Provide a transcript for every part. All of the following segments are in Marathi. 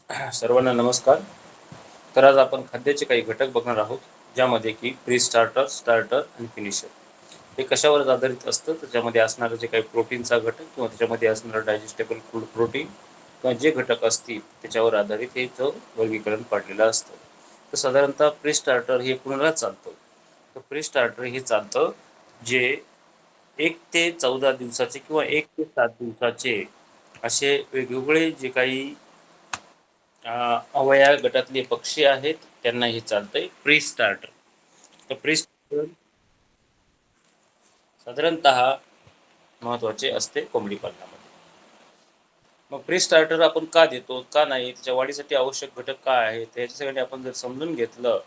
सर्वांना नमस्कार. तर आज आपण खाद्याचे काही घटक बघणार आहोत, ज्यामध्ये की प्री स्टार्टर, स्टार्टर आणि फिनिशर. हे कशावर आधारित असतं, त्याच्यामध्ये असणारं जे काही प्रोटीनचा घटक किंवा त्याच्यामध्ये असणारं डायजेस्टेबल फूड प्रोटीन किंवा जे घटक असतील त्याच्यावर आधारित हे वर्गीकरण पाडलेलं असतं. तर साधारणतः प्री स्टार्टर हे कुणाला चालतं? तर प्री स्टार्टर हे चालतं जे 1 ते 14 दिवसाचे किंवा 1 ते 7 दिवसाचे असे वेगवेगळे जे काही अवया गटातले पक्षी आहेत, त्यांना हे चालतंय प्री स्टार्टर. तर प्री स्टार्टर साधारणतः महत्त्वाचे असते कोंबडी पालनामध्ये. मग प्री स्टार्टर आपण का देतो, का नाही, त्याच्या वाढीसाठी आवश्यक घटक काय आहेत, ह्याच्यासाठी आपण जर समजून घेतलं,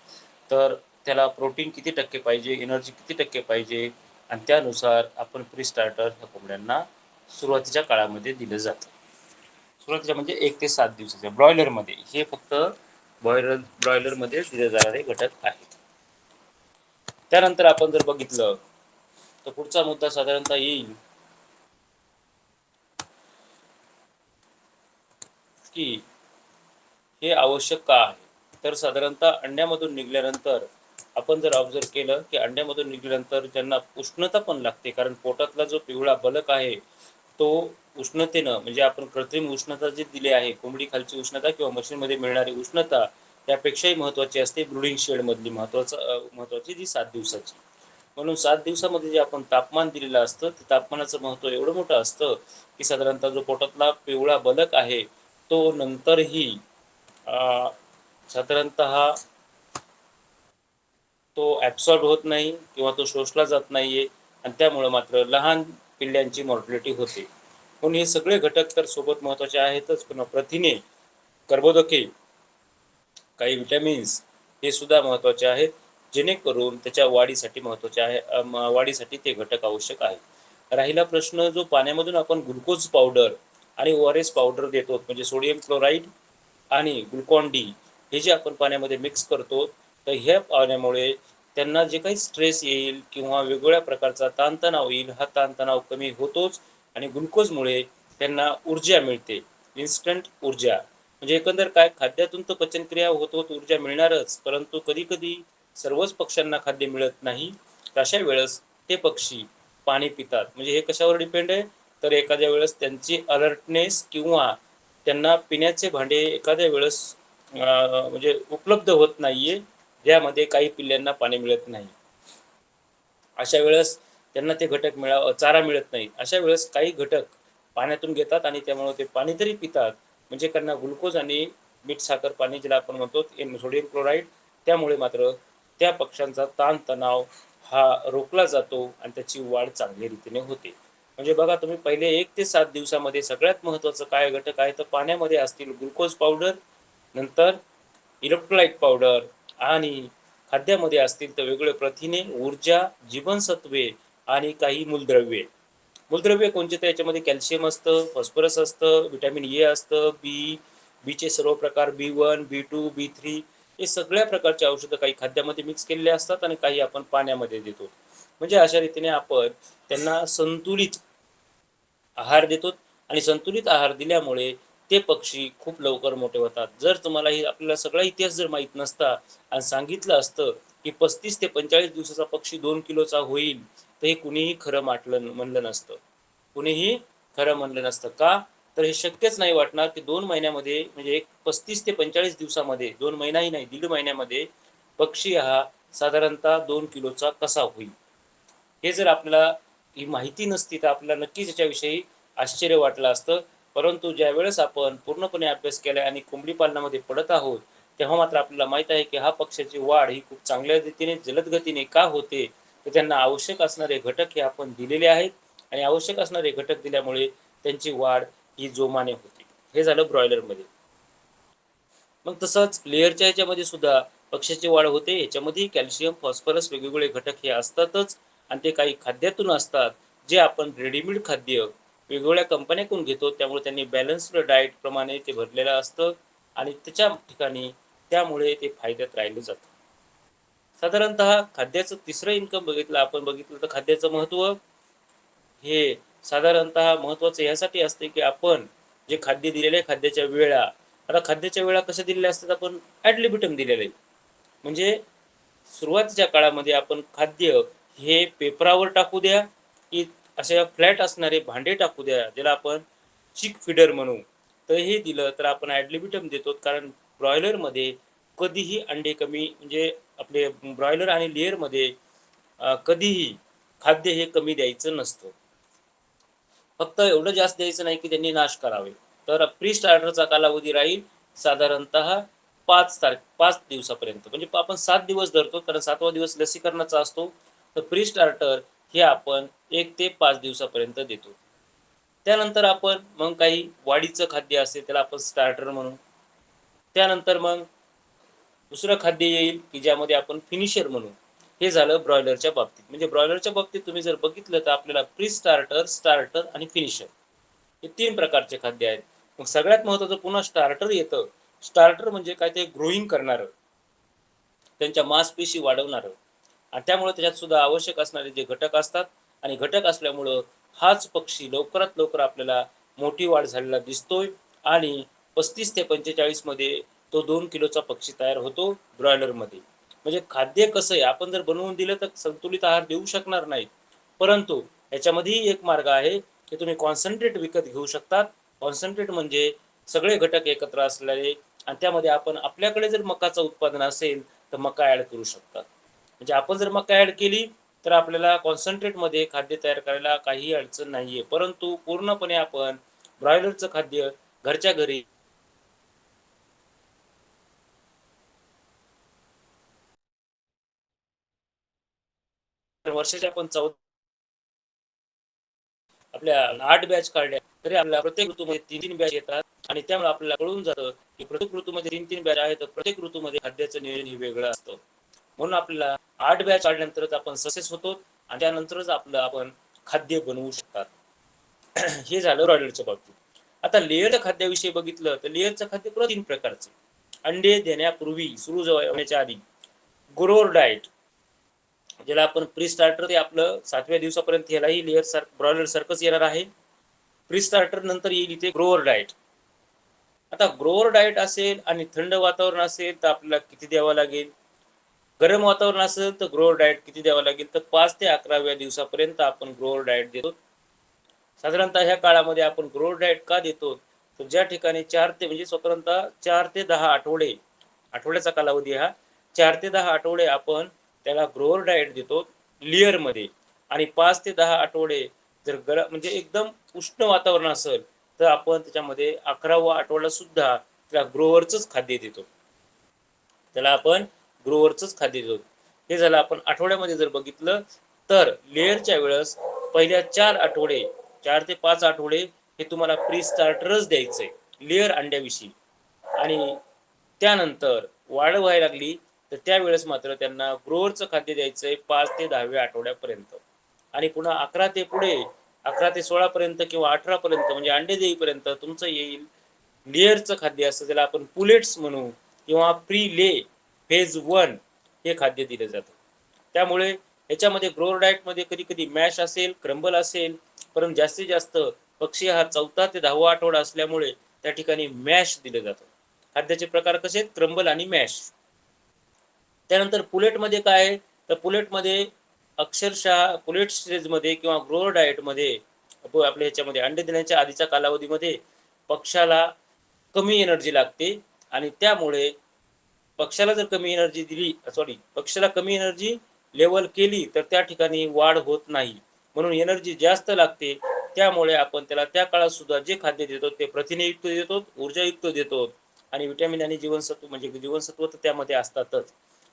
तर त्याला प्रोटीन किती टक्के पाहिजे, एनर्जी किती टक्के पाहिजे आणि त्यानुसार आपण प्री स्टार्टर ह्या कोंबड्यांना सुरुवातीच्या काळामध्ये दिलं जातं. सुरुवातीच्या म्हणजे 1 ते 7 दिवसाच्या. ब्रॉयलरमध्ये हे फक्त ब्रॉयलरमध्ये दिले जाणारे घटक आहेत. त्यानंतर आपण जर बघितलं, तर पुढचा मुद्दा साधारणतः येईल की हे आवश्यक का आहे? तर साधारणतः अंड्यामधून निघाल्यानंतर आपण जर ऑब्झर्व केलं, की अंड्यामधून निघाल्यानंतर ज्यांना उष्णता पण लागते, कारण पोटातला जो पिवळा बलक आहे, तो उष्णतेनं म्हणजे आपण कृत्रिम उष्णता जी दिली आहे, कोंबडी खालची उष्णता किंवा मशीनमध्ये मिळणारी उष्णता, त्यापेक्षाही महत्त्वाची असते ब्रूडिंग शेडमधली महत्त्वाची जी 7 दिवसाची. म्हणून 7 दिवसामध्ये जे आपण तापमान दिलेलं असतं, ते तापमानाचं महत्त्व एवढं मोठं असतं, की साधारणतः जो पोटातला पिवळा बलक आहे, तो नंतरही अ, साधारणतः तो ॲब्सॉर्ब होत नाही किंवा तो शोषला जात नाहीये आणि त्यामुळं मात्र लहान पिल्लांची मॉर्टॅलिटी होते. म्हणून हे सगळे घटक तर सोबत महत्त्वाचे आहेतच, पण प्रथिने, कर्बोदके, काही विटॅमिन्स हे सुद्धा महत्त्वाचे आहेत, जेणेकरून त्याच्या वाढीसाठी महत्त्वाचे आहे. वाढीसाठी ते घटक आवश्यक आहेत. राहिला प्रश्न जो पाण्यामधून आपण ग्लुकोज पावडर आणि ORS पावडर देतो, म्हणजे सोडियम क्लोराईड आणि ग्लुकॉन डी हे जे आपण पाण्यामध्ये मिक्स करतो, तर ह्या पाण्यामुळे त्यांना जे काही स्ट्रेस येईल किंवा वेगवेगळ्या प्रकारचा ताणतणाव येईल, हा ताणतणाव कमी होतोच आणि ग्लुकोजमुळे त्यांना ऊर्जा मिळते, इन्स्टंट ऊर्जा. म्हणजे एकंदर काय, खाद्यातून तर पचनक्रिया होत होत ऊर्जा मिळणारच, परंतु कधी-कधी सर्वच पक्ष्यांना खाद्य मिळत नाही. तर अशा वेळेस ते पक्षी पाणी पितात. म्हणजे हे कशावर डिपेंड आहे? तर एखाद्या वेळेस त्यांची अलर्टनेस किंवा त्यांना पिण्याचे भांडे एखाद्या वेळेस म्हणजे उपलब्ध होत नाहीये, ज्यामध्ये काही पिल्ल्यांना पाणी मिळत नाही. अशा वेळेस त्यांना ते घटक चारा मिळत नाही. अशा वेळेस काही घटक पाण्यातून घेतात आणि त्यामुळे ते पाणी तरी पितात. म्हणजे त्यांना ग्लुकोज आणि मीठ साखर पाणी ज्याला आपण म्हणतो सोडियम क्लोराईड, त्यामुळे मात्र त्या पक्ष्यांचा ताणतणाव हा रोखला जातो आणि त्याची वाढ चांगल्या रीतीने होते. म्हणजे बघा तुम्ही, पहिले 1 ते 7 दिवसामध्ये सगळ्यात महत्त्वाचं काय घटक आहे, तर पाण्यामध्ये असतील ग्लुकोज पावडर, नंतर इलेक्ट्रोलाइट पावडर आणि खाद्यामध्ये असतील तर वेगवेगळे प्रथिने, ऊर्जा, जीवनसत्वे आणि काही मूलद्रव्ये. मूलद्रव्य कोणते, तर याच्यामध्ये कॅल्शियम असतं, फॉस्फरस असतं, व्हिटॅमिन ए असतं, बीचे सर्व प्रकार, B1, B2, B3 हे सगळ्या प्रकारची औषधं काही खाद्यामध्ये मिक्स केलेले असतात आणि काही आपण पाण्यामध्ये देतो. म्हणजे अशा रीतीने आपण त्यांना संतुलित आहार देतो आणि संतुलित आहार दिल्यामुळे ते पक्षी खूप लवकर मोठे होतात. जर तुम्हाला ही आपल्याला सगळा इतिहास जर माहीत नसता आणि सांगितलं असतं, की 35 ते 45 दिवसाचा पक्षी 2 किलोचा होईल, तर हे कुणीही खरं म्हणलं नसतं. कुणीही खरं म्हणलं नसतं. का? तर हे शक्यच नाही वाटणार, की 2 महिन्यामध्ये म्हणजे एक 35 ते 45 दिवसामध्ये, 2 महिनाही नाही, दीड महिन्यामध्ये पक्षी हा साधारणतः 2 किलोचा कसा होईल? हे जर आपल्याला ही माहिती नसती, तर आपल्याला नक्कीच याच्याविषयी आश्चर्य वाटलं असतं. परंतु ज्यावेळेस आपण पूर्णपणे अभ्यास केला आणि कोंबडी पालनामध्ये पडत आहोत, तेव्हा मात्र आपल्याला माहीत आहे, की हा पक्ष्याची वाढ ही खूप चांगल्या रीतीने, जलद गतीने का होते? तर त्यांना आवश्यक असणारे घटक हे आपण दिलेले आहेत आणि आवश्यक असणारे घटक दिल्यामुळे त्यांची वाढ ही जोमाने होते. हे झालं ब्रॉयलरमध्ये. मग तसंच लेयरच्या ह्याच्यामध्ये सुद्धा पक्ष्याची वाढ होते. ह्याच्यामध्येही कॅल्शियम, फॉस्फरस वेगवेगळे घटक हे असतातच आणि ते काही खाद्यातून असतात, जे आपण रेडीमेड खाद्य वेगवेगळ्या कंपन्याकडून घेतो. त्यामुळे त्यांनी बॅलन्स्ड डाएटप्रमाणे ते भरलेलं असतं आणि त्याच्या ठिकाणी त्यामुळे ते फायद्यात राहिलं जातं. साधारणतः खाद्याचं तिसरं इन्कम बघितलं तर खाद्याचं महत्त्व हे साधारणतः महत्त्वाचं ह्यासाठी असते, की आपण जे खाद्य दिलेल्या खाद्याच्या वेळा आता खाद्याच्या वेळा कशा दिलेल्या असतात, आपण ॲड लिबिटम दिलेलं आहे. म्हणजे सुरुवातीच्या काळामध्ये आपण खाद्य हे पेपरावर टाकू द्या की अशा फ्लॅट असणारे भांडे टाकू द्या, ज्याला आपण चिक फीडर म्हणू, तर हे दिलं तर आपण ॲड लिबिटम देतो. कारण ब्रॉयलरमध्ये कधीही अंडे कमी, म्हणजे आपले ब्रॉयलर आणि लेअरमध्ये कधीही खाद्य हे कमी द्यायचं नसतं. फक्त एवढं जास्त द्यायचं नाही की त्यांनी नाश करावे. तर प्री स्टार्टरचा कालावधी राहील साधारणतः 5 दिवसापर्यंत. म्हणजे आपण 7 दिवस धरतो, कारण 7वा दिवस लसीकरणाचा असतो. तर प्री स्टार्टर हे आपण 1 ते 5 दिवसापर्यंत देतो. त्यानंतर आपण मग काही वाढीचं खाद्य असेल त्याला आपण स्टार्टर म्हणू. त्यानंतर मग दुसरं खाद्य येईल की ज्यामध्ये आपण फिनिशर म्हणू. हे झालं ब्रॉयलरच्या बाबतीत. म्हणजे ब्रॉयलरच्या बाबतीत तुम्ही जर बघितलं तर आपल्याला प्री स्टार्टर, स्टार्टर आणि फिनिशर हे 3 प्रकारचे खाद्य आहेत. मग सगळ्यात महत्त्वाचं पुन्हा स्टार्टर येतं. स्टार्टर म्हणजे काय, ते ग्रोइंग करणारं, त्यांच्या मांसपेशी वाढवणारं, आणि त्यामुळे त्याच्यात सुद्धा आवश्यक असणारे जे घटक असतात, आणि घटक असल्यामुळं हाच पक्षी लवकरात लवकर आपल्याला मोठी वाढ झालेला दिसतोय. आणि 35 ते 45 मध्ये तो 2 किलोचा पक्षी तयार होतो ब्रॉयलरमध्ये. म्हणजे खाद्य कसं आहे, आपण जर बनवून दिलं तर संतुलित आहार देऊ शकणार नाही. परंतु याच्यामध्येही एक मार्ग आहे की तुम्ही कॉन्सन्ट्रेट विकत घेऊ शकतात. कॉन्सन्ट्रेट म्हणजे सगळे घटक एकत्र असलेले, आणि त्यामध्ये आपण आपल्याकडे जर मकाचं उत्पादन असेल तर मका ॲड करू शकतात. म्हणजे आपण जर मका ॲड केली तर आपल्याला कॉन्सन्ट्रेटमध्ये खाद्य तयार करायला काहीही अडचण नाहीये. परंतु पूर्णपणे आपण ब्रॉयलरचं खाद्य घरच्या घरी वर्षाच्या आपण आपल्या 8 बॅच काढल्या तरी आपल्याला प्रत्येक ऋतूमध्ये 3-3 बॅच येतात. आणि त्यामुळे आपल्याला कळून जातं की प्रत्येक ऋतूमध्ये 3-3 बॅच आहेत, तर प्रत्येक ऋतूमध्ये खाद्याचं नियोजन हे वेगळं असतं. म्हणून आपल्याला 8 बॅच काढल्यानंतरच आपण सक्सेस होतो, आणि त्यानंतरच आपलं आपण खाद्य बनवू शकतात. हे झालं ब्रॉयलरच्या बाबतीत. आता लेयरच्या खाद्याविषयी बघितलं तर लेयरचं खाद्य पुन्हा 3 प्रकारचं. अंडे देण्यापूर्वी सुरू होण्याच्या आधी ग्रोअर डाएट, ज्याला आपण प्री स्टार्टर, ते आपलं 7व्या दिवसापर्यंत यालाही लेअर ब्रॉयलर सारखंच येणार आहे. प्री स्टार्टर नंतर येईल इथे ग्रोअर डाएट. आता ग्रोअर डाएट असेल आणि थंड वातावरण असेल तर आपल्याला किती द्यावं लागेल, गरम वातावरण असेल तर ग्रोअर डाएट किती द्यावं लागेल, तर 5 ते 11व्या दिवसापर्यंत आपण ग्रोअर डाएट देतो. साधारणतः ह्या काळामध्ये आपण ग्रोअर डाएट का देतो, तर ज्या ठिकाणी 4 ते, म्हणजे साधारणतः 4 ते 10 आठवडे, आठवड्याचा कालावधी हा, 4 ते 10 आठवडे आपण त्याला ग्रोअर डाएट देतो लेअरमध्ये. आणि 5 ते 10 आठवडे जर म्हणजे एकदम उष्ण वातावरण असेल तर आपण त्याच्यामध्ये 11वा आठवडा सुद्धा त्याला ग्रोअरचंच खाद्य देतो. त्याला आपण ग्रोअरचंच खाद्य देतो. हे झालं आपण आठवड्यामध्ये जर बघितलं तर लेअरच्या वेळेस पहिल्या 4 आठवडे, 4 ते 5 आठवडे हे तुम्हाला प्री स्टार्टरच द्यायचंय लेअर अंड्याविषयी. आणि त्यानंतर वाढ व्हायला लागली तर त्यावेळेस मात्र त्यांना ग्रोअरचं खाद्य द्यायचंय 5 ते 10व्या आठवड्यापर्यंत. आणि पुन्हा 11 ते पुढे, 11 ते 16 पर्यंत किंवा 18 पर्यंत, म्हणजे अंडे देईपर्यंत तुमचं येईल लेअरचं खाद्य असतं, ज्याला आपण पुलेट्स म्हणू, किंवा प्री ले फेज 1 हे खाद्य दिलं जातं. त्यामुळे याच्यामध्ये ग्रोअर डाएटमध्ये कधी कधी मॅश असेल, क्रंबल असेल, परंतु जास्तीत जास्त पक्षी हा 4था ते 10वा आठवडा असल्यामुळे त्या ठिकाणी मॅश दिलं जातं. खाद्याचे प्रकार कसे आहेत, क्रंबल आणि मॅश. त्यानंतर पुलेटमध्ये काय आहे, तर पुलेटमध्ये अक्षरशः पुलेट स्टेजमध्ये किंवा ग्रोअर डाएटमध्ये आपल्या ह्याच्यामध्ये अंडे देण्याच्या आधीच्या कालावधीमध्ये पक्षाला कमी एनर्जी लागते. आणि त्यामुळे पक्षाला जर कमी एनर्जी दिली, पक्षाला कमी एनर्जी लेवल केली तर त्या ठिकाणी वाढ होत नाही. म्हणून एनर्जी जास्त लागते. त्यामुळे आपण त्याला त्या काळात सुद्धा जे खाद्य देतो ते प्रथिनेयुक्त देतो, ऊर्जायुक्त देतो, आणि विटॅमिन आणि जीवनसत्व, म्हणजे जीवनसत्व तर त्यामध्ये असतातच.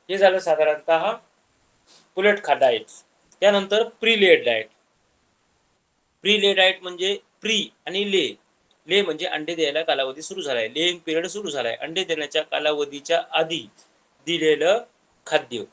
हे झालं साधारणतः पुलेट डाएट. त्यानंतर प्री लेड डाएट. प्री ले डाएट म्हणजे प्री आणि ले. ले म्हणजे अंडे द्यायला कालावधी सुरू झालाय, लेइंग पिरियड सुरू झालाय, अंडे देण्याच्या कालावधीच्या आधी दिलेलं खाद्य.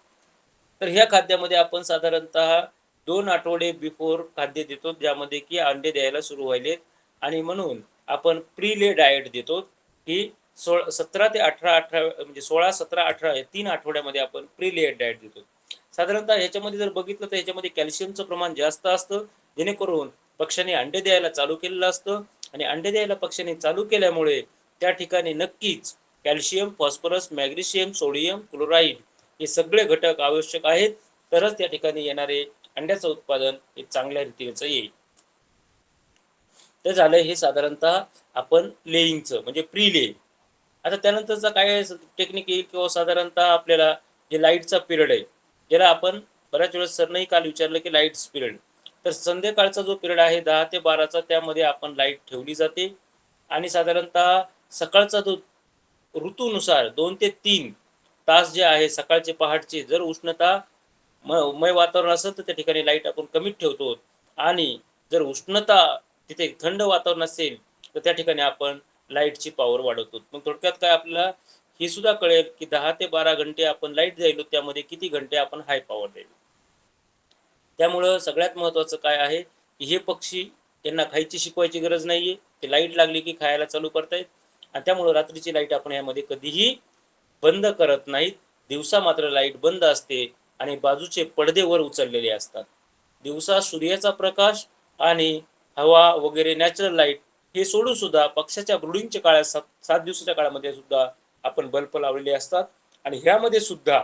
तर ह्या खाद्यामध्ये आपण साधारणतः 2 आठवडे बिफोर खाद्य देतो, ज्यामध्ये की अंडे द्यायला सुरू व्हायलेत. आणि म्हणून आपण प्री ले डाएट देतो की 17 ते 18 म्हणजे 16, 17, 18 या 3 आठवड्यामध्ये आपण प्री ले डाएट देतो. साधारणतः ह्याच्यामध्ये जर बघितलं तर ह्याच्यामध्ये कॅल्शियमचं प्रमाण जास्त असतं, जेणेकरून पक्ष्याने अंडे द्यायला चालू केलेलं असतं. आणि अंडे द्यायला पक्ष्याने चालू केल्यामुळे त्या ठिकाणी नक्कीच calcium, phosphorus, magnesium, sodium, chloride हे सगळे घटक आवश्यक आहेत, तरच त्या ठिकाणी येणारे अंड्याचं उत्पादन हे चांगल्या रीतीचं येईल. तर झालं हे साधारणतः आपण लेईंगचं म्हणजे प्री ले. आता त्यानंतरचा काय टेक्निक येईल किंवा साधारणतः आपल्याला जे लाईटचा पिरियड आहे, ज्याला आपण बऱ्याच वेळेस सरनंही काल विचारलं की लाईट्स पिरियड. तर संध्याकाळचा जो पिरियड आहे 10 ते 12चा, त्यामध्ये आपण लाईट ठेवली जाते आणि साधारणतः सकाळचा जो ऋतूनुसार 2 ते 3 तास जे आहे सकाळचे पहाटचे, जर उष्णता मय वातावरण असेल तर त्या ठिकाणी लाईट आपण कमीच ठेवतो आणि जर उष्णता तिथे थंड वातावरण असेल तर त्या ठिकाणी आपण लाईटची पॉवर वाढवतो. मग थोडक्यात काय आपल्याला हे सुद्धा कळेल की 10 ते 12 घंटे आपण लाईट द्यायलो, त्यामध्ये किती घंटे आपण हाय पॉवर द्यायलो. त्यामुळं सगळ्यात महत्त्वाचं काय आहे की हे पक्षी यांना खायची शिकवायची गरज नाहीये, ते लाईट लागली की खायला चालू करतायत आणि त्यामुळं रात्रीची लाईट आपण यामध्ये कधीही बंद करत नाहीत. दिवसा मात्र लाईट बंद असते आणि बाजूचे पडदे वर उचललेले असतात. दिवसा सूर्याचा प्रकाश आणि हवा वगैरे नॅचरल लाईट हे सोडून सुद्धा पक्षाच्या ब्रुडिंगच्या काळात 7 दिवसाच्या काळामध्ये सुद्धा आपण बल्ब लावलेले असतात आणि ह्यामध्ये सुद्धा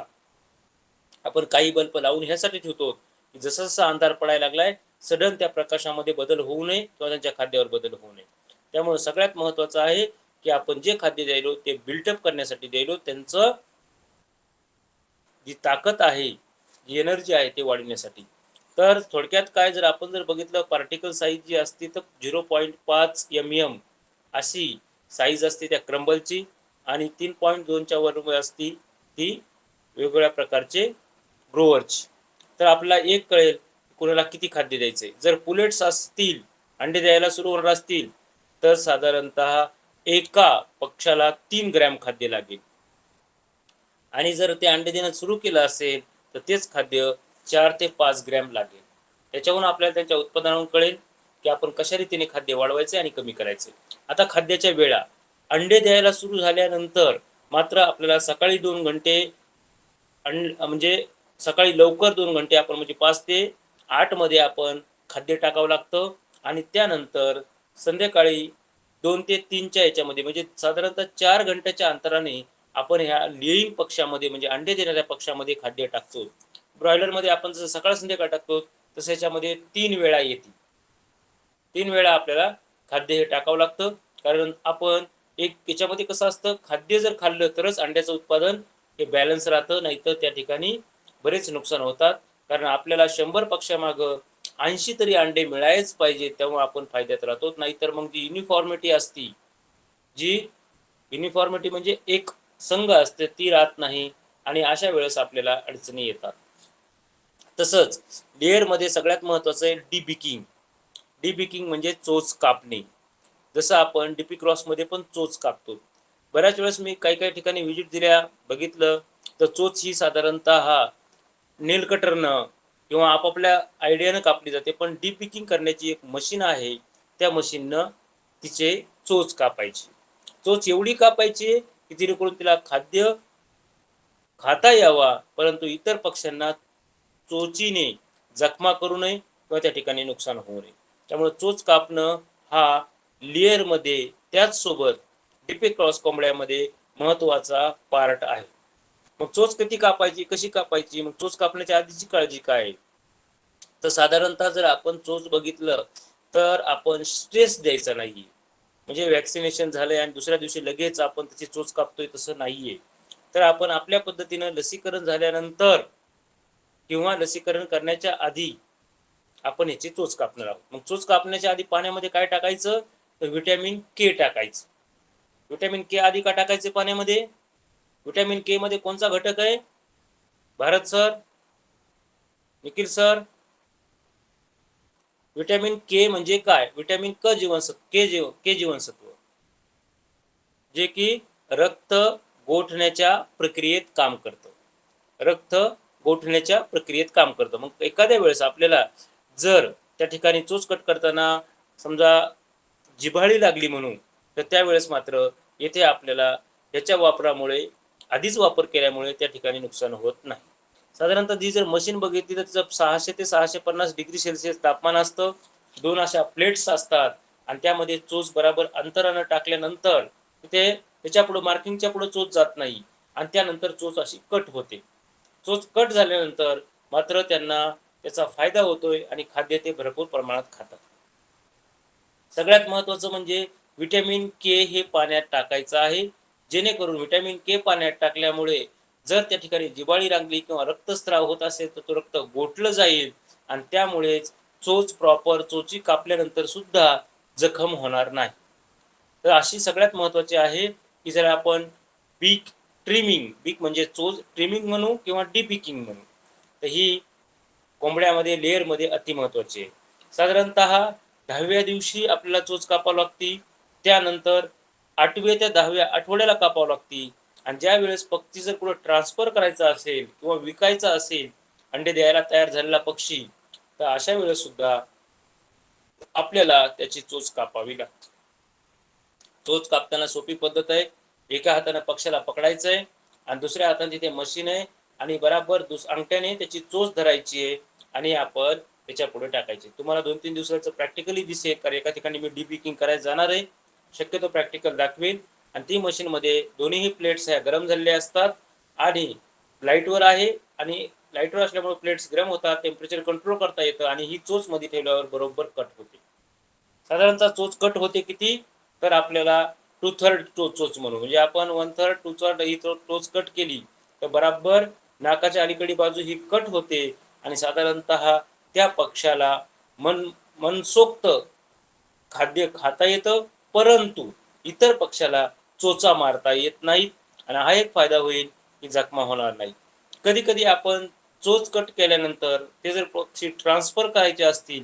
आपण काही बल्ब लावून ह्यासाठी ठेवतो की जसं जसं अंधार पडायला लागलाय सडन त्या प्रकाशामध्ये बदल होऊ नये किंवा त्यांच्या खाद्यावर बदल होऊ नये. त्यामुळे सगळ्यात महत्त्वाचं आहे की आपण जे खाद्य द्यायलो ते बिल्टअप करण्यासाठी द्यायलो, त्यांचं जी ताकद आहे, जी एनर्जी आहे ते वाढवण्यासाठी. तर थोडक्यात काय जर आपण जर बघितलं पार्टिकल साईज जी असते तर 0.5 mm अशी साईज असते त्या क्रंबलची आणि 3.2च्या वर असती ती वेगवेगळ्या प्रकारचे ग्रोअरची. तर आपल्याला एक कळेल कोणाला किती खाद्य द्यायचे. जर पुलेट्स असतील, अंडे द्यायला सुरू होणार असतील तर साधारणतः एका पक्षाला 3 ग्रॅम खाद्य लागेल आणि जर ते अंडे देणं सुरू केलं असेल तर तेच खाद्य 4 ते 5 ग्रॅम लागेल. त्याच्याहून आपल्याला त्यांच्या उत्पादनावरून कळेल की आपण कशा रीतीने खाद्य वाढवायचे आणि कमी करायचे. आता खाद्याच्या वेळा अंडे द्यायला सुरू झाल्यानंतर मात्र आपल्याला सकाळी 2 घंटे म्हणजे सकाळी लवकर 2 घंटे आपण म्हणजे 5 ते 8 मध्ये आपण खाद्य टाकावं लागतं आणि त्यानंतर संध्याकाळी 2 ते 3च्या याच्यामध्ये म्हणजे साधारणतः 4 घंट्याच्या अंतराने आपण ह्या लेईंग पक्षामध्ये म्हणजे अंडे देणाऱ्या पक्षामध्ये खाद्य टाकतो. ब्रॉयलरमध्ये आपण जसं सकाळ संध्याकाळ टाकतो तसं याच्यामध्ये 3 वेळा येते. 3 वेळा आपल्याला खाद्य हे टाकावं लागतं, कारण आपण एक याच्यामध्ये कसं असतं खाद्य जर खाल्लं तरच अंड्याचं उत्पादन हे बॅलन्स राहतं, नाहीतर त्या ठिकाणी बरेच नुकसान होतात. कारण आपल्याला 100 पक्षामागं 80 तरी अंडे मिळायच पाहिजे, तेव्हा आपण फायद्यात राहतो. नाहीतर मग जी युनिफॉर्मिटी असती, जी युनिफॉर्मिटी म्हणजे एक संघ असते ती राहत नाही आणि अशा वेळेस आपल्याला अडचणी येतात. तसंच लेअरमध्ये सगळ्यात महत्त्वाचं आहे डिबिकिंग. डिबिकिंग म्हणजे चोच कापणे. जसं आपण डीपी क्रॉसमध्ये पण चोच कापतो. बऱ्याच वेळेस मी काही ठिकाणी व्हिजिट दिल्या बघितलं तर चोच ही साधारणतः हा नेल कटरनं किंवा आपापल्या आयडियानं कापली जाते, पण डिपिकिंग करण्याची एक मशीन आहे, त्या मशीननं तिचे चोच कापायची. चोच एवढी कापायची की जेणेकरून तिला खाद्य खाता यावा, परंतु इतर पक्ष्यांना चोचीने जखमा करू नये किंवा त्या ठिकाणी नुकसान होऊ नये. त्यामुळे चोच कापणं हा लेअरमध्ये त्याचसोबत डीपी क्रॉस कोंबड्यामध्ये महत्त्वाचा पार्ट आहे. मग चोच किती कापायची, कशी कापायची, मग चोच कापण्याच्या आधीची काळजी काय आहे? तर साधारणतः जर आपण चोच बघितलं तर आपण स्ट्रेस द्यायचा नाही. म्हणजे वॅक्सिनेशन झालंय आणि दुसऱ्या दिवशी लगेच आपण त्याची चोच कापतोय तसं नाहीये. तर आपण आपल्या पद्धतीनं लसीकरण झाल्यानंतर किंवा लसीकरण करण्याच्या आधी आपण ह्याची चोच कापणार आहोत. मग चोच कापण्याच्या आधी पाण्यामध्ये काय टाकायचं, तर व्हिटॅमिन के टाकायचं. व्हिटॅमिन के आधी का टाकायचे पाण्यामध्ये? व्हिटॅमिन के मध्ये कोणता घटक आहे? Bharat sir, Nikhil sir, vitamin K म्हणजे काय? व्हिटॅमिन के जीवनसत्व जे की रक्त गोठण्याच्या प्रक्रियेत काम करतं. रक्त गोठण्याच्या प्रक्रियेत काम करतं. मग एखाद्या वेळेस आपल्याला जर त्या ठिकाणी चोच कट करताना समजा जिव्हाळी लागली म्हणून, तर त्यावेळेस मात्र येथे आपल्याला याच्या वापरामुळे आधीच वापर केल्यामुळे त्या ठिकाणी नुकसान होत नाही. साधारणतः जी जर मशीन बघितली तर तिचं 600 ते 650 डिग्री सेल्सिअस तापमान असतं. 2 अशा प्लेट्स असतात आणि त्यामध्ये चोच बराबर अंतरानं टाकल्यानंतर ते त्याच्या पुढे मार्किंगच्या पुढे चोच जात नाही आणि त्यानंतर चोच अशी कट होते. चोच कट झाल्यानंतर मात्र त्यांना त्याचा फायदा होतोय आणि खाद्य ते भरपूर प्रमाणात खातात. सगळ्यात महत्त्वाचं म्हणजे व्हिटॅमिन के हे पाण्यात टाकायचं आहे. जेणेकरून व्हिटॅमिन के पाण्यात टाकल्यामुळे जर त्या ठिकाणी जिव्हाळी रांगली किंवा रक्तस्राव होत असेल तर तो रक्त गोठलं जाईल आणि त्यामुळेच चोच प्रॉपर चोची कापल्यानंतर सुद्धा जखम होणार नाही. तर अशी सगळ्यात महत्त्वाची आहे की जर आपण बीक बीक म्हणजे चोच ट्रिमिंग म्हणू किंवा डिपिकिंग म्हणू, तर ही कोंबड्यामध्ये लेअरमध्ये अतिमहत्त्वाची आहे. साधारणतः 10व्या दिवशी आपल्याला चोच कापावी लागती. त्यानंतर 8व्या ते 10व्या आठवड्याला कापावी लागती आणि ज्यावेळेस पक्षी जर कुठं ट्रान्सफर करायचा असेल किंवा विकायचा असेल, अंडे द्यायला तयार झालेला पक्षी, तर अशा वेळेस सुद्धा आपल्याला त्याची चोच कापावी लागते. चोच कापताना सोपी पद्धत आहे. एका हाताने पक्षाला पकडायचं आहे आणि दुसऱ्या हाताने तिथे मशीन आहे आणि बराबर अंगठ्याने त्याची चोच धरायची आहे आणि आपण त्याच्या पुढे टाकायचे. तुम्हाला 2-3 दिवसाचं प्रॅक्टिकली दिसेल, कारण एका ठिकाणी मी डिपिकिंग करायला जाणार आहे. शक्यतो प्रॅक्टिकल दाखवेल आणि ती मशीनमध्ये दोन्हीही प्लेट्स ह्या गरम झालेल्या असतात आणि लाईटवर आहे आणि लाईटवर असल्यामुळे प्लेट्स गरम होतात, टेम्परेचर कंट्रोल करता येतं आणि ही चोच मध्ये ठेवल्यावर बरोबर कट होते. साधारणतः चोच कट होते किती, तर आपल्याला 2/3 चोच म्हणू, म्हणजे आपण 1/3 2/3 ही चोच कट केली तर बराबर नाकाच्या अलीकडील बाजू ही कट होते आणि साधारणतः त्या पक्षाला मनसोक्त खाद्य खाता येतं, परंतु इतर पक्षाला चोचा मारता येत नाहीत आणि हा एक फायदा होईल की जखमा होणार नाही. कधी कधी आपण चोच कट केल्यानंतर ते जर पक्षी ट्रान्सफर करायचे असतील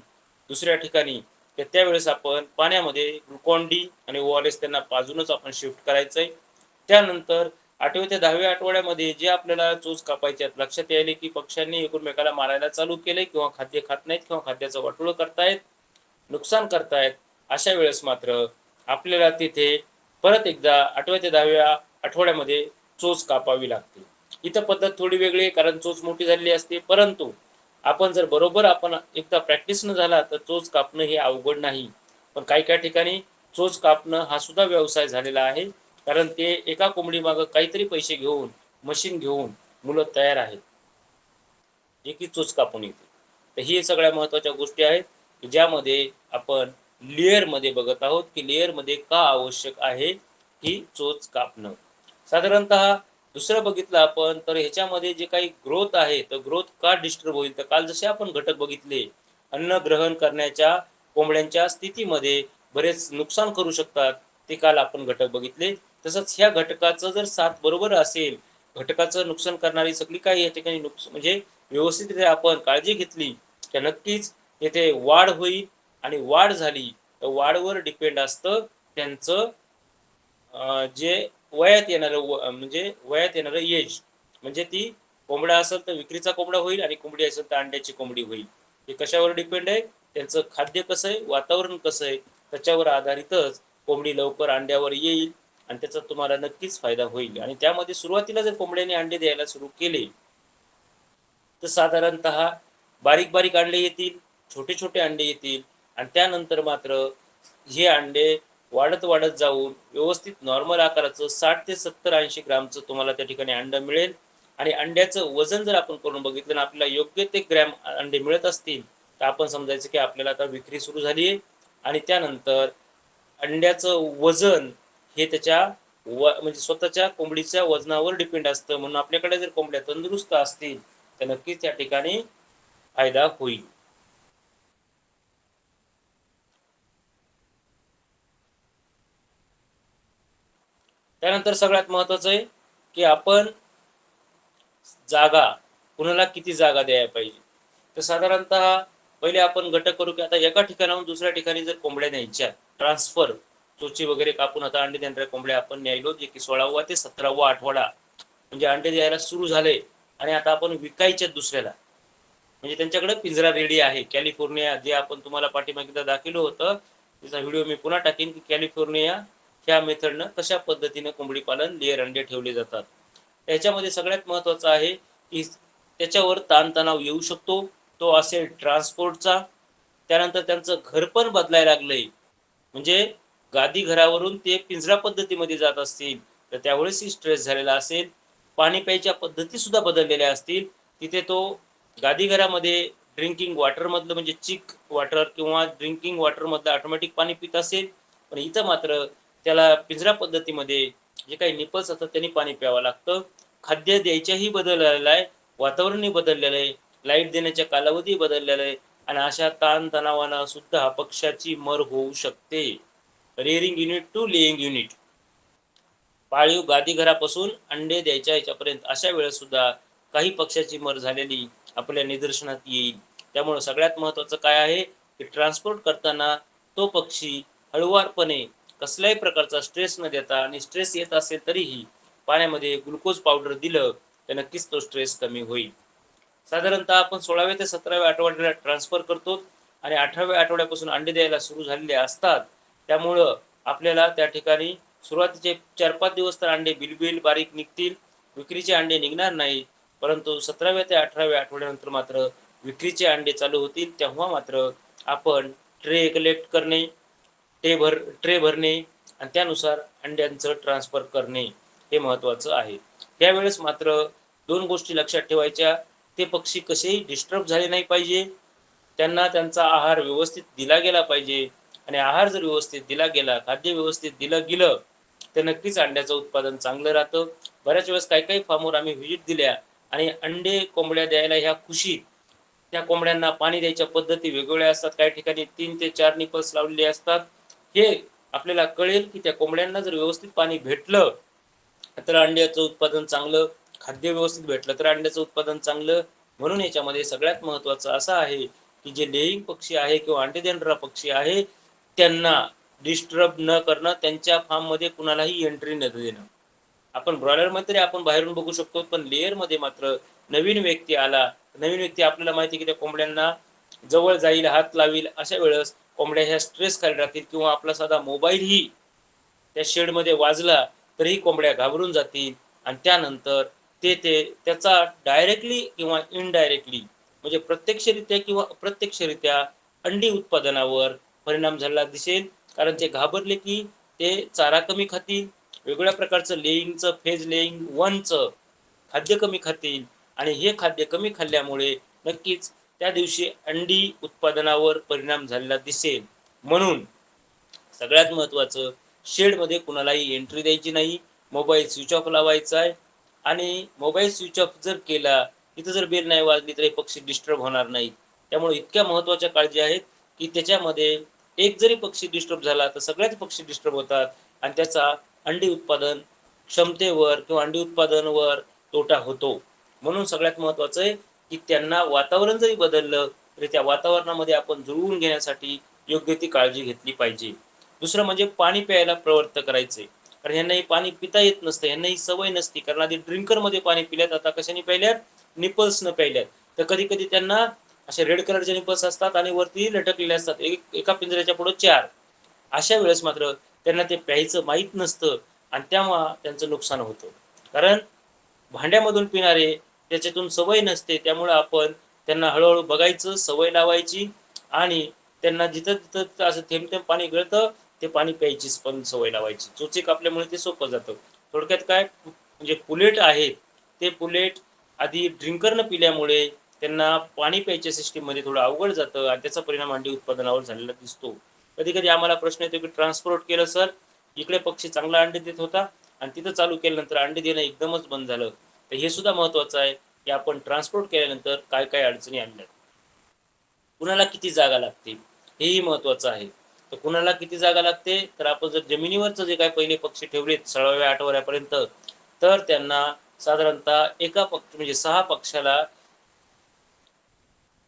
दुसऱ्या ठिकाणी, तर त्यावेळेस आपण पाण्यामध्ये ग्लुकॉन-डी आणि ORS त्यांना पाजूनच आपण शिफ्ट करायचं आहे. त्यानंतर 8व्या ते 10व्या आठवड्यामध्ये जे आपल्याला चोच कापायचे आहेत, लक्षात यायले की पक्ष्यांनी एकमेकाला मारायला चालू केले किंवा खाद्य खात नाहीत किंवा खाद्याचं वाटोळं करतायत, नुकसान करतायत, अशा वेळेस मात्र आपल्याला तिथे परत एकदा 8व्या ते 10व्या आठवड्यामध्ये चोच कापावी लागते. इथं पद्धत थोडी वेगळी आहे, कारण चोच मोठी झालेली असते, परंतु आपण जर बरोबर आपण एकदा प्रॅक्टिस न झाला तर चोच कापणं हे अवघड नाही. पण काही काही ठिकाणी चोच कापणं हा सुद्धा व्यवसाय झालेला आहे, कारण ते एका कोंबडी मागं काहीतरी पैसे घेऊन मशीन घेऊन मुलं तयार आहेत जे की चोच कापून येते. तर ही सगळ्या महत्त्वाच्या गोष्टी आहेत की ज्यामध्ये आपण लेअरमध्ये बघत आहोत की लेअरमध्ये का आवश्यक आहे ही चोच कापणं. साधारणतः दुसरं बघितलं आपण तर ह्याच्यामध्ये जे काही ग्रोथ आहे तर ग्रोथ का डिस्टर्ब होईल, तर काल जसे आपण घटक बघितले, अन्न ग्रहण करण्याच्या कोंबड्यांच्या स्थितीमध्ये बरेच नुकसान करू शकतात, ते काल आपण घटक बघितले. तसंच ह्या घटकाचं जर साथ बरोबर असेल, घटकाचं नुकसान करणारी सगळी काही या ठिकाणी म्हणजे व्यवस्थितरित्या आपण काळजी घेतली तर नक्कीच येथे वाढ होईल आणि वाढ झाली तर वाढवर डिपेंड असतं त्यांचं जे वयात येणारं म्हणजे वयात येणारं एज, म्हणजे ती कोंबडा असेल तर विक्रीचा कोंबडा होईल आणि कोंबडी असेल तर अंड्याची कोंबडी होईल. हे कशावर डिपेंड आहे, त्यांचं खाद्य कसं आहे, वातावरण कसं आहे, त्याच्यावर आधारितच कोंबडी लवकर अंड्यावर येईल आणि त्याचा तुम्हाला नक्कीच फायदा होईल. आणि त्यामध्ये सुरुवातीला जर कोंबड्याने अंडे द्यायला सुरू केले तर साधारणतः बारीक बारीक अंडे येतील, छोटे छोटे अंडे येतील आणि त्यानंतर मात्र हे अंडे वाढत वाढत जाऊन व्यवस्थित नॉर्मल आकाराचं 60 ते 70-80 ग्रामचं तुम्हाला त्या ठिकाणी अंड मिळेल. आणि अंड्याचं वजन जर आपण करून बघितलं आणि आपल्याला योग्य ते ग्रॅम अंडे मिळत असतील तर आपण समजायचं की आपल्याला आता विक्री सुरू झाली आहे. आणि त्यानंतर अंड्याचं वजन हे त्याच्या म्हणजे स्वतःच्या कोंबडीच्या वजनावर डिपेंड असतं, म्हणून आपल्याकडे जर कोंबड्या तंदुरुस्त असतील तर नक्कीच त्या ठिकाणी फायदा होईल. त्यानंतर सगळ्यात महत्त्वाचं आहे की आपण जागा कुणाला किती जागा द्यायला पाहिजे. तर साधारणतः पहिले आपण घटक करू की आता एका ठिकाणाहून दुसऱ्या ठिकाणी जर कोंबड्या न्यायच्या ट्रान्सफर, चोची वगैरे कापून आता अंडे देणाऱ्या कोंबड्या आपण न्यायलो, जे की 16वा ते 17वा आठवडा म्हणजे अंडे द्यायला सुरू झाले आणि आता आपण विकायचे दुसऱ्याला, म्हणजे त्यांच्याकडे पिंजरा रेडी आहे. कॅलिफोर्निया जे आपण तुम्हाला पाठीमागे दाखवलं होतं त्याचा व्हिडिओ मी पुन्हा टाकीन की कॅलिफोर्निया ह्या मेथडनं कशा पद्धतीने कोंबडी पालन लेअर अंडे ठेवले जातात. त्याच्यामध्ये सगळ्यात महत्त्वाचं आहे की त्याच्यावर ताणतणाव येऊ शकतो, तो असेल ट्रान्सपोर्टचा. त्यानंतर त्यांचं घर पण बदलायला लागलंय, म्हणजे गादी घरावरून ते पिंजरा पद्धतीमध्ये जात असतील तर त्यावेळेसही स्ट्रेस झालेला असेल. पाणी प्यायच्या पद्धती सुद्धा बदललेल्या असतील. तिथे तो गादी घरामध्ये ड्रिंकिंग वॉटरमधलं म्हणजे चिक वॉटर किंवा ड्रिंकिंग वॉटरमधलं ऑटोमॅटिक पाणी पित असेल. पण इथं मात्र त्याला पिंजरा पद्धतीमध्ये जे काही निपल्स असतात त्यांनी पाणी प्यावं लागतं. खाद्य द्यायच्याही बदल झालेला आहे, वातावरणही बदललेलं आहे, लाईट देण्याच्या कालावधी बदललेला आहे आणि अशा ताणतणावानं सुद्धा पक्ष्याची मर होऊ शकते. रेअरिंग युनिट टू लेइंग युनिट, पाळीव गादी घरापासून अंडे द्यायच्या ह्याच्यापर्यंत अशा वेळेस सुद्धा काही पक्ष्याची मर झालेली आपल्या निदर्शनात येईल. त्यामुळं सगळ्यात महत्त्वाचं काय आहे की ट्रान्सपोर्ट करताना तो पक्षी हळुवारपणे कसल्याही प्रकारचा स्ट्रेस न देता, आणि स्ट्रेस येत असेल तरीही पाण्यामध्ये ग्लुकोज पावडर दिलं तर नक्कीच तो स्ट्रेस कमी होईल. साधारणतः आपण 16व्या ते 17व्या आठवड्याला ट्रान्सफर करतो आणि 18व्या आठवड्यापासून अंडे द्यायला सुरू झालेले असतात. त्यामुळं आपल्याला त्या ठिकाणी सुरुवातीचे 4-5 दिवस तर अंडे बिलबिल बारीक निघतील, विक्रीचे अंडे निघणार नाहीत. परंतु 17व्या ते 18व्या आठवड्यानंतर मात्र विक्रीचे अंडे चालू होतील. तेव्हा मात्र आपण ट्रे कलेक्ट करणे, ट्रे भरणे आणि त्यानुसार अंड्यांचं ट्रान्सफर करणे हे महत्त्वाचं आहे. त्यावेळेस मात्र 2 गोष्टी लक्षात ठेवायच्या. ते पक्षी कसेही डिस्टर्ब झाले नाही पाहिजे. त्यांना त्यांचा आहार व्यवस्थित दिला गेला पाहिजे आणि आहार जर व्यवस्थित दिला गेला, खाद्य व्यवस्थित दिलं गेलं, तर नक्कीच अंड्याचं उत्पादन चांगलं राहतं. बऱ्याच वेळेस काही फार्मवर आम्ही व्हिजिट दिल्या आणि अंडे कोंबड्या द्यायला ह्या खुशीत त्या कोंबड्यांना पाणी द्यायच्या पद्धती वेगवेगळ्या असतात. काही ठिकाणी 3 ते 4 निपल्स लावलेले असतात. हे आपल्याला कळेल की त्या कोंबड्यांना जर व्यवस्थित पाणी भेटलं तर अंड्याचं उत्पादन चांगलं, खाद्य व्यवस्थित भेटलं तर अंड्याचं उत्पादन चांगलं. म्हणून याच्यामध्ये सगळ्यात महत्त्वाचं असं आहे की जे लेईंग पक्षी आहे किंवा अंडे देणारा पक्षी आहे त्यांना डिस्टर्ब न करणं, त्यांच्या फार्ममध्ये कुणालाही एंट्री न देणं. आपण ब्रॉयलरमध्ये आपण बाहेरून बघू शकतो, पण लेअरमध्ये मात्र नवीन व्यक्ती आपल्याला माहिती की त्या कोंबड्यांना जवळ जाईल, हात लावील, अशा वेळेस कोंबड्या ह्या स्ट्रेस खाली राहतील किंवा आपला साधा मोबाईलही त्या शेडमध्ये वाजला तरीही कोंबड्या घाबरून जातील आणि त्यानंतर त्याचा डायरेक्टली किंवा इनडायरेक्टली म्हणजे प्रत्यक्षरित्या किंवा अप्रत्यक्षरित्या अंडी उत्पादनावर परिणाम झालेला दिसेल. कारण ते घाबरले की ते चारा कमी खातील, वेगवेगळ्या प्रकारचं लेईंगचं फेज लेईंग वनचं खाद्य कमी खातील आणि हे खाद्य कमी खाल्ल्यामुळे नक्कीच त्या दिवशी अंडी उत्पादनावर परिणाम झालेला दिसेल. म्हणून सगळ्यात महत्त्वाचं, शेडमध्ये कुणालाही एंट्री द्यायची नाही, मोबाईल स्विच ऑफ लावायचा आहे आणि मोबाईल स्विच ऑफ जर केला, तिथं जर बेल नाही वाजली तर हे पक्षी डिस्टर्ब होणार नाहीत. त्यामुळे इतक्या महत्त्वाच्या काळजी आहेत की त्याच्यामध्ये एक जरी पक्षी डिस्टर्ब झाला तर सगळ्याच पक्षी डिस्टर्ब होतात आणि त्याचा अंडी उत्पादन क्षमतेवर किंवा अंडी उत्पादनावर तोटा होतो. म्हणून सगळ्यात महत्त्वाचं आहे की त्यांना वातावरण जरी बदललं तरी त्या वातावरणामध्ये आपण जुळवून घेण्यासाठी योग्य ती काळजी घेतली पाहिजे. दुसरं म्हणजे पाणी प्यायला प्रवृत्त करायचे. कारण ह्यांना हे पाणी पिता येत नसतं, ह्यांना ही सवय नसती. कारण आधी ड्रिंकरमध्ये पाणी पिल्यात, आता कशाने प्यायल्यात? निपल्सनं प्यायल्यात. तर कधी कधी त्यांना असे रेड कलरचे निपल्स असतात आणि वरती लटकलेले असतात, एका पिंजऱ्याच्या पुढं 4. अशा वेळेस मात्र त्यांना ते प्यायचं माहीत नसतं आणि तेव्हा त्यांचं नुकसान होतं. कारण भांड्यामधून पिणारे त्याच्यातून सवय नसते. त्यामुळं आपण त्यांना हळूहळू बघायचं, सवय लावायची आणि त्यांना जिथं तिथं असं थेंब थेंब पाणी गळतं ते पाणी प्यायचीच पण सवय लावायची. चोची कापल्यामुळे ते सोपं जातं. थोडक्यात काय म्हणजे पुलेट आहेत, ते पुलेट आधी ड्रिंकरनं पिल्यामुळे त्यांना पाणी प्यायच्या सिस्टीममध्ये थोडं अवघड जातं आणि त्याचा परिणाम अंडी उत्पादनावर झालेला दिसतो. कधी कधी आम्हाला प्रश्न येतो की ट्रान्सपोर्ट केलं सर, इकडे पक्षी चांगला अंडे देत होता आणि तिथं चालू केल्यानंतर अंडे देणं एकदमच बंद झालं. तर हे सुद्धा महत्त्वाचं आहे की आपण ट्रान्सपोर्ट केल्यानंतर काय काय अडचणी आणल्या, कुणाला किती जागा लागते हेही महत्त्वाचं आहे. तर कुणाला किती जागा लागते, तर आपण जर जमिनीवरचं जे काही पहिले पक्षी ठेवलेत 16व्या आठवड्यापर्यंत, तर त्यांना साधारणतः एका पक्ष म्हणजे 6 पक्षाला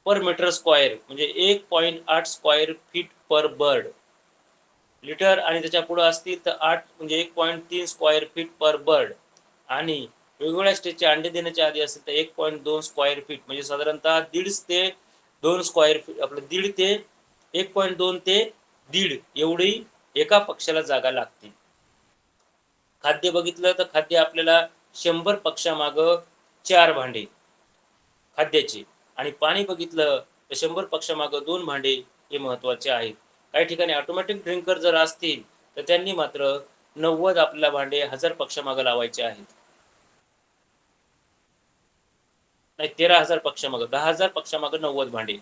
पर मीटर स्क्वेअर म्हणजे 1.8 स्क्वेअर फीट पर बर्ड लिटर आणि त्याच्या पुढे असतील तर 8 म्हणजे 1.3 स्क्वेअर फीट पर बर्ड आणि वेगवेगळ्या स्टेजचे अंडे देण्याच्या आधी असेल तर 1.2 स्क्वेअर फीट म्हणजे साधारणतः 1.5 ते 2 स्क्वेअर फीट, आपलं 1.5 ते 1.2 ते 1.5 एवढी एका पक्षाला जागा लागते. खाद्य बघितलं तर खाद्य आपल्याला 100 पक्षामागं 4 भांडे खाद्याचे आणि पाणी बघितलं तर 100 पक्षामागं 2 भांडे हे महत्त्वाचे आहेत. काही ठिकाणी ऑटोमॅटिक ड्रिंकर जर असतील तर त्यांनी मात्र 90 आपल्याला भांडे 1000 पक्षामागे लावायचे आहेत. नाही, 13,000 पक्षामागे, 10,000 पक्षामागे 90 भांडे.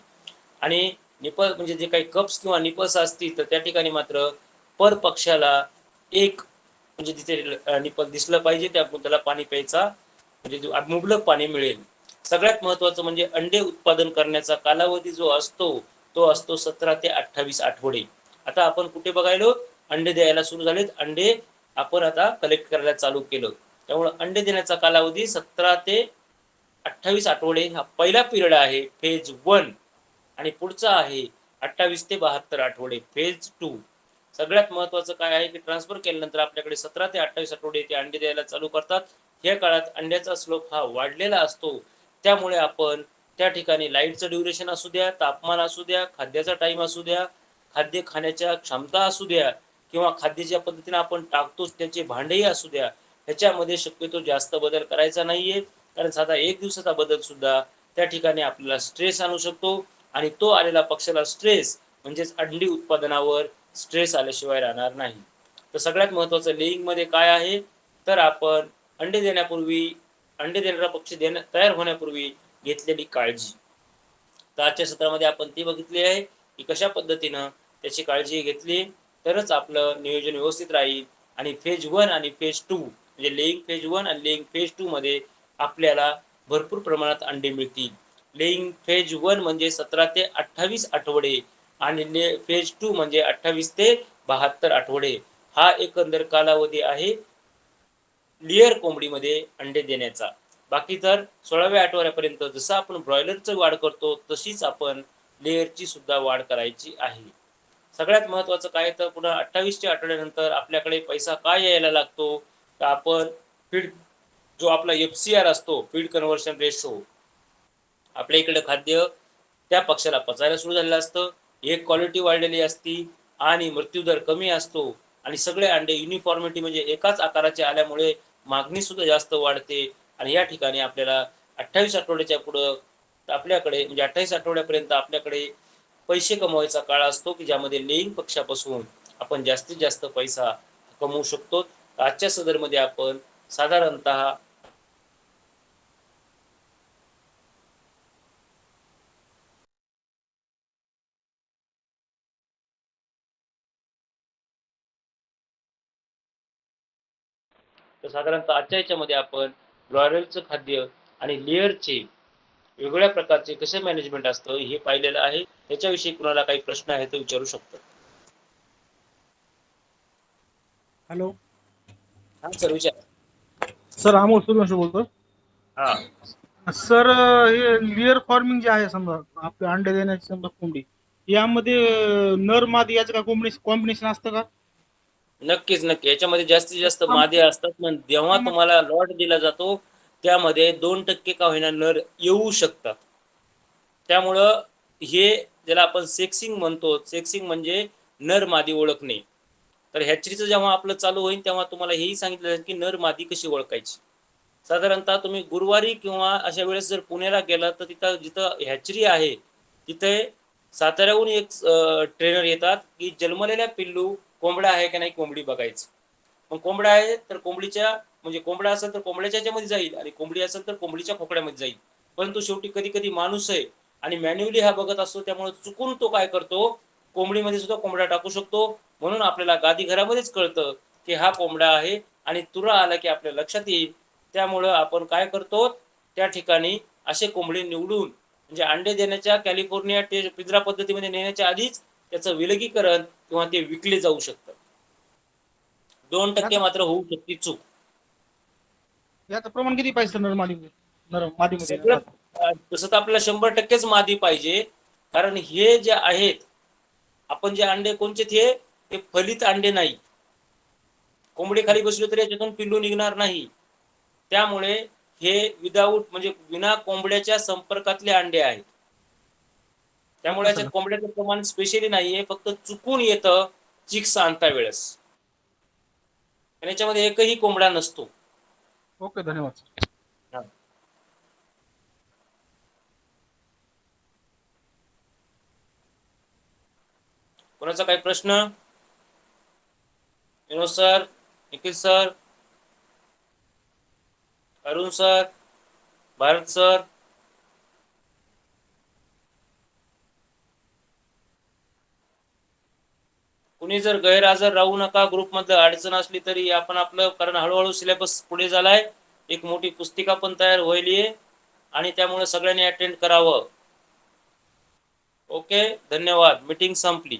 आणि निपल म्हणजे जे काही कप्स किंवा निपल्स असतील तर त्या ठिकाणी मात्र पर पक्षाला एक, म्हणजे तिथे निपल दिसलं पाहिजे, त्या त्याला पाणी प्यायचा म्हणजे जो मुबलक पाणी मिळेल. सगळ्यात महत्त्वाचं म्हणजे अंडे उत्पादन करण्याचा कालावधी जो असतो तो असतो 17 ते 28 आठवडे. आता आपण कुठे बघायलो, अंडे द्यायला सुरू झालेत, अंडे आपण आता कलेक्ट करायला चालू केलं. त्यामुळे अंडे देण्याचा कालावधी 17 ते 28 आठवडे हा पहिला पिरियड आहे, फेज 1. आणि पुढचा आहे 28 ते 72 आठवडे, फेज 2. सगळ्यात महत्त्वाचं काय आहे की ट्रान्सफर केल्यानंतर आपल्याकडे 17 ते 28 आठवडे ते अंडे द्यायला चालू करतात. या काळात अंड्याचा स्लोप हा वाढलेला असतो. त्यामुळे आपण त्या ठिकाणी लाईटचं ड्युरेशन असू द्या, तापमान असू द्या, खाद्याचा टाइम असू द्या, खाद्य खाण्याच्या क्षमता असू द्या, किंवा खाद्य ज्या पद्धतीने आपण टाकतो त्याचे भांडेही असू द्या, ह्याच्यामध्ये शक्यतो जास्त बदल करायचा नाहीये. कारण साधा एक दिवसाचा बदल सुद्धा त्या ठिकाणी आपल्याला स्ट्रेस आणू शकतो. आणि तो आलेला पक्षाला स्ट्रेस म्हणजेच अंडी उत्पादनावर स्ट्रेस आल्याशिवाय राहणार नाही. तर सगळ्यात महत्त्वाचं लेईंगमध्ये काय आहे, तर आपण अंडे देण्यापूर्वी, अंडे देणारा पक्षी तयार होण्यापूर्वी घेतलेली काळजी. तर आजच्या सत्रामध्ये आपण ती बघितली आहे की कशा पद्धतीनं त्याची काळजी घेतली तरच आपलं नियोजन व्यवस्थित राहील. आणि फेज 1 आणि फेज 2 म्हणजे लेईंग फेज 1 आणि लेईंग फेज 2 मध्ये आपल्याला भरपूर प्रमाणात अंडे मिळतील. लेईंग फेज 1 म्हणजे 17 ते 28 आठवडे आणि फेज 2 म्हणजे 28 ते 72 आठवडे. हा एकंदर कालावधी आहे लेयर कोंबडीमध्ये अंडे देण्याचा. बाकी तर 16व्या आठवड्यापर्यंत जसं आपण ब्रॉयलरचं वाढ करतो तशीच आपण लेयरची सुद्धा वाढ करायची आहे. सगळ्यात महत्त्वाचं काय तर पुन्हा 28च्या आठवड्यानंतर आपल्याकडे पैसा काय यायला लागतो, तर आपण फीड, जो आपला FCR असतो, फीड कन्व्हर्शन रेशो, आपल्या इकडे खाद्य त्या पक्षाला पचायला सुरू झालेलं असतं, एक क्वालिटी वाढलेली असती आणि मृत्यूदर कमी असतो. आणि सगळे अंडे युनिफॉर्मिटी म्हणजे एकाच आकाराचे आल्यामुळे मागणी सुद्धा जास्त वाढते. आणि या ठिकाणी आपल्याला 28 आठवड्याच्या पुढं आपल्याकडे म्हणजे 28 आठवड्यापर्यंत आपल्याकडे पैसे कमवायचा काळ असतो की ज्यामध्ये लेईंग पक्षापासून आपण जास्तीत जास्त पैसा कमवू शकतो. आजच्या सदरमध्ये आपण साधारणतः तर साधारणतः आजच्या याच्यामध्ये आपण ब्रॉयलरचं खाद्य आणि लेअरचे वेगवेगळ्या प्रकारचे कसे मॅनेजमेंट असतं हे पाहिलेलं आहे. त्याच्याविषयी कुणाला काही प्रश्न आहे तर विचारू शकतो. हॅलो हा सर, विचार. सर, अमोल सूर्यवंशी बोलतो. हा. सर, हे लेअर फार्मिंग जे आहे, समजा आपले अंडे देण्याची समजा कोंबडी, यामध्ये नर मादी याचं काय कॉम्बिनेशन असतं का? नक्कीच नक्की, याच्यामध्ये जास्तीत जास्त सम- मादे असतात. पण जेव्हा सम- तुम्हाला लॉट दिला जातो त्यामध्ये 2% का होईना नर येऊ शकतात. त्यामुळं हे ज्याला आपण सेक्सिंग म्हणतो, सेक्सिंग म्हणजे नर मादी ओळखणे. तर हॅचरीचं जेव्हा आपलं चालू होईल तेव्हा तुम्हाला हेही सांगितलं जाईल की नर मादी कशी ओळखायची. साधारणतः तुम्ही गुरुवारी किंवा अशा वेळेस जर पुण्याला गेला तर तिथं जिथं हॅचरी आहे तिथे साताऱ्याहून एक ट्रेनर येतात की जन्मलेल्या पिल्लू कोंबडा आहे का नाही कोंबडी बघायचं. मग कोंबडा आहे तर कोंबडीच्या, म्हणजे कोंबडा असेल तर कोंबड्याच्या ह्याच्यामध्ये जाईल आणि कोंबडी असेल तर कोंबडीच्या खोकड्यामध्ये जाईल. परंतु शेवटी कधी कधी माणूस आहे आणि मॅन्युअली हा बघत असतो, त्यामुळे चुकून तो काय करतो, कोंबडीमध्ये सुद्धा कोंबडा टाकू शकतो. म्हणून आपल्याला गादी घरामध्येच कळतं की हा कोंबडा आहे आणि तुरा आला की आपल्या लक्षात येईल. त्यामुळं आपण काय करतो, त्या ठिकाणी असे कोंबडे निवडून म्हणजे अंडे देण्याच्या कॅलिफोर्निया पिंजरा पद्धतीमध्ये नेण्याच्या आधीच त्याचं विलगीकरण किंवा ते विकले जाऊ शकतं. 2% याचं मात्र होऊ शकते चूक. याचं प्रमाण किती पाहिजे नर मादीमध्ये, नर मादीमध्ये सगळं तसं तर आपल्याला 100%च मादी पाहिजे. कारण हे जे आहेत, आपण जे अंडे कोणचे ते फलित अंडे नाही. कोंबडी खाली बसली तरी याच्यातून पिल्लू निघणार नाही. त्यामुळे हे विदाऊट म्हणजे विना कोंबड्याच्या संपर्कातले अंडे आहेत. त्यामुळे ओके याच्यात सर. कोंबड्याचं प्रमाण स्पेशली नाहीये, फक्त चुकून येतं चिक्स आणता वेळेस. आणि याच्यामध्ये एकही कोंबडा नसतो. ओके, धन्यवाद सर. हा. कोणाचा काही प्रश्न? Vinod sir, Nikhil sir, Arun sir, Bharat sir, कुणी जर गैरहजर राहू नका. ग्रुपमध्ये अडचण असली तरी आपण आपलं, कारण हळूहळू सिलेबस पुढे झालाय. एक मोठी पुस्तिका पण तयार होईली आणि त्यामुळे सगळ्यांनी अटेंड करावं. ओके, धन्यवाद. मीटिंग संपली.